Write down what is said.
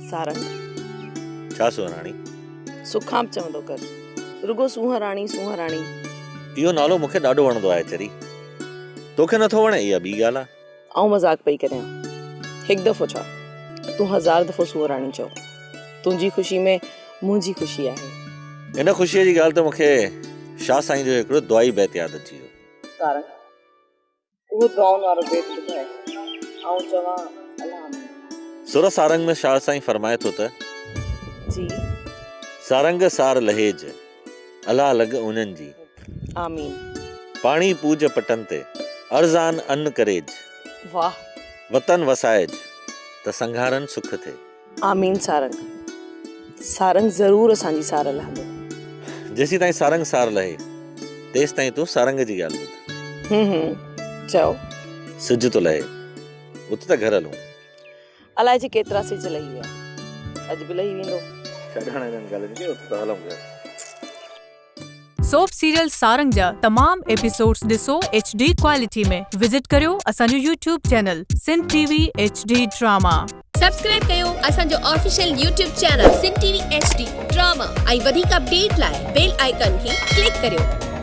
सारंग छा सुहराणी? सुखाम चवंदो कर, रुगो सुहराणी सुहराणी। इहो नालो मूंखे ॾाढो वणंदो आहे चरी। तोखे नथो वणे इहा ॿी ॻाल्हि आहे। आऊं मज़ाक पई करियां। हिकु दफ़ो छा, तूं 1000 दफ़ो सुहराणी चओ। तुंहिंजी ख़ुशी में मुंहिंजी ख़ुशी आहे। इन ख़ुशीअ जी ॻाल्हि त मूंखे शाह साईं जो हिकिड़ो दुआई बैत यादि अची वियो। सारंग उहो दुआउनि वारो बैत ॿुधाए, आऊं चवां अल्लाह आमीन। सुर सारंग में शाह साईं फरमाए थो त जी सारंग सार लहेज अला लॻ उन्हनि जी आमीन। पाणी पूज पटन ते अर्ज़ान अन्न करेज वाह वतन वसाएज त संघारन सुख थे। आमीन। सारंग सारंग ज़रूरु असांजी सार लहंदो। जेसीं ताईं सारंग सार लहे तेसि ताईं तूं सारंग जी ॻाल्हि ॿुध। चओ सिज थो लहे, उते त घर हलूं। अलाए जे केतिरा सिज लही विया, अॼु बि लही वेंदो। छॾण हिननि ॻाल्हियुनि खे, उते त हलूं घर। सोप सीरियल सारंग जा तमाम एपिसोड्स ॾिसो HD क्वालिटी में। विजिट करियो असांजो YouTube channel Sindh TV HD drama. Subscribe कयो असांजो official YouTube channel Sindh TV HD drama ऐं वधीक अपडेट लाइ बेल आइकन खे क्लिक करियो।